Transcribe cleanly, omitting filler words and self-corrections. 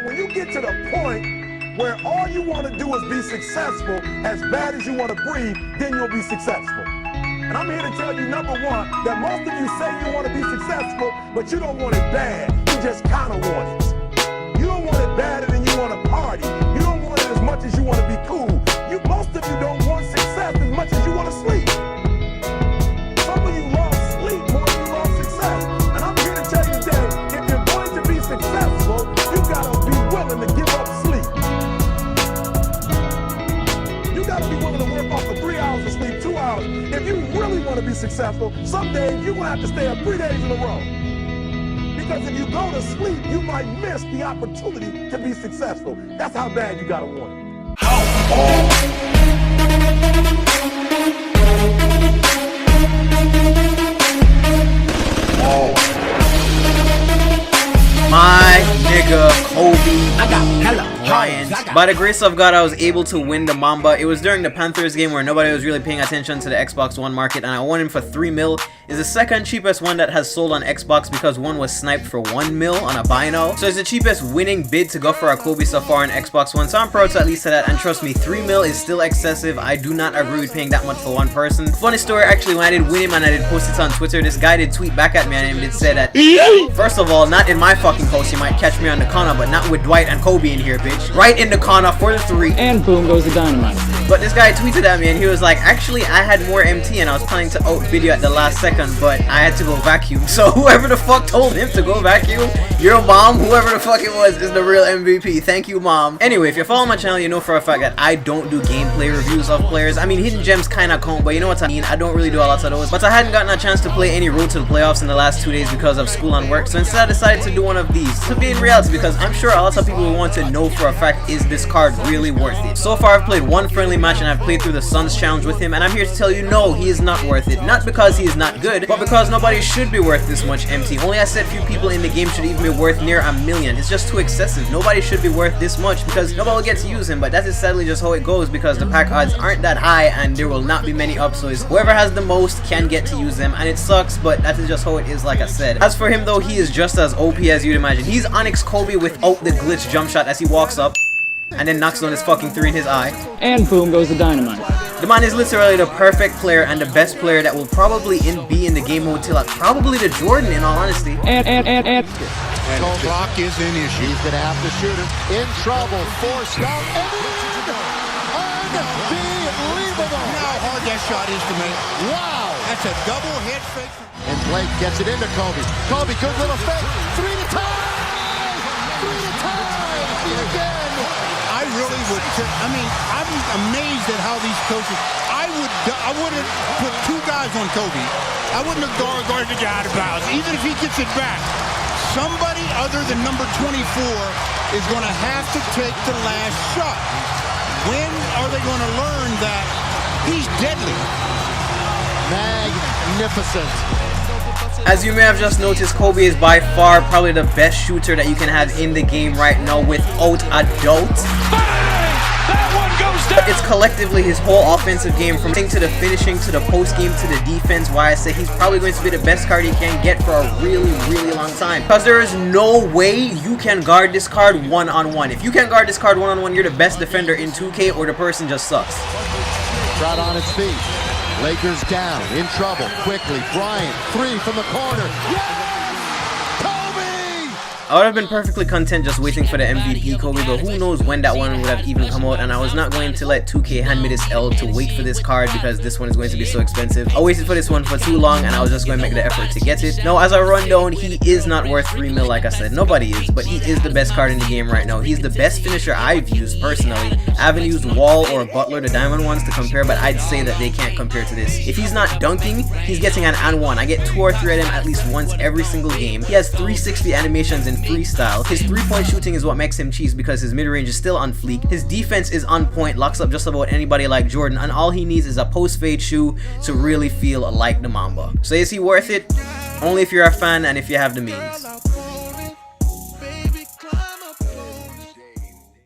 And when you get to the point where all you want to do is be successful, as bad as you want to breathe, then you'll be successful. And I'm here to tell you, number one, that most of you say you want to be successful, but you don't want it bad. You just kind of want it. You don't want it badder than you want to party. You don't want it as much as you want to be cool. Most of you don't want success as much as you want to sleep. Some of you love sleep more than you love success. And I'm here to tell you today, if you're going to be successful, you gotta be willing to give up sleep. You gotta be willing to work off for 3 hours of sleep, 2 hours. If you really want to be successful, some days you're gonna have to stay up 3 days in a row. Because if you go to sleep, you might miss the opportunity to be successful. That's how bad you gotta want it. My nigga Kobe Bryant. By the grace of God, I was able to win the Mamba. It was during the Panthers game where nobody was really paying attention to the Xbox One market, and I won him for 3 mil. It's the second cheapest one that has sold on Xbox because one was sniped for 1 mil on a buy now. So it's the cheapest winning bid to go for a Kobe so far on Xbox One. So I'm proud to at least say that, and trust me, 3 mil is still excessive. I do not agree with paying that much for one person. Funny story, actually, when I did win him and I did post it on Twitter, this guy did tweet back at me and he did say that, first of all, not in my fucking post, you might catch me on the corner, but not with Dwight and Kobe in here, bitch. Right in the corner for the 3. And boom goes the dynamite. But this guy tweeted at me and he was like, actually, I had more MT and I was planning to outbid you at the last second, but I had to go vacuum. So whoever the fuck told him to go vacuum, your mom, whoever the fuck it was, is the real MVP. Thank you, mom. Anyway, if you follow my channel, you know for a fact that I don't do gameplay reviews of players. I mean, hidden gems kind of count, but you know what I mean? I don't really do a lot of those. But I hadn't gotten a chance to play any road to the playoffs in the last 2 days because of school and work. So instead I decided to do one of these to be in reality, because I'm sure a lot of people will want to know for a fact, is this card really worth it? So far I've played one friendly match and I've played through the Suns challenge with him, and I'm here to tell you, no, he is not worth it. Not because he is not good, but because nobody should be worth this much MT. Only a set few people in the game should even be worth near a million. It's just too excessive. Nobody should be worth this much because nobody will get to use him, but that is sadly just how it goes because the pack odds aren't that high and there will not be many upsoys. Whoever has the most can get to use them, and it sucks, but that is just how it is, like I said. As for him though, he is just as OP as you'd imagine. He's Onyx Kobe without the glitch jump shot as he walks up and then knocks down his fucking 3 in his eye. And boom goes the dynamite. The man is literally the perfect player and the best player that will probably be in the game mode till probably the Jordan, in all honesty. And clock is an issue. He's gonna have to shoot it. In trouble, forced out, and unbelievable! How hard that shot is to make. Wow! That's a double head fake. And Blake gets it into Kobe. Kobe, good little fake. 3 to tie! 3 to tie! Again! I really would. I mean, I'm amazed at how these coaches. I wouldn't put 2 guys on Kobe. I wouldn't have guarded the guy out of bounds, even if he gets it back. Somebody other than number 24 is going to have to take the last shot. When are they going to learn that he's deadly? Magnificent. As you may have just noticed, Kobe is by far probably the best shooter that you can have in the game right now, without a doubt. But it's collectively his whole offensive game, from to the finishing to the post game to the defense, why I say he's probably going to be the best card he can get for a really, really long time. Because there is no way you can guard this card one-on-one. If you can guard this card one-on-one, you're the best defender in 2K, or the person just sucks. Crowd on its feet. Lakers down, in trouble, quickly. Bryant, 3 from the corner. Yes! I would have been perfectly content just waiting for the MVP Kobe, but who knows when that one would have even come out, and I was not going to let 2K hand me this L to wait for this card because this one is going to be so expensive. I waited for this one for too long and I was just going to make the effort to get it. Now, as I run down, he is not worth 3 mil like I said. Nobody is, but he is the best card in the game right now. He's the best finisher I've used personally. I haven't used Wall or Butler, the diamond ones, to compare, but I'd say that they can't compare to this. If he's not dunking, he's getting an and 1. I get 2 or 3 of them at least once every single game. He has 360 animations in freestyle. His 3-point shooting is what makes him cheese because his mid-range is still on fleek. His defense is on point, locks up just about anybody like Jordan, and all he needs is a post-fade shoe to really feel like the Mamba. So is he worth it? Only if you're a fan and if you have the means.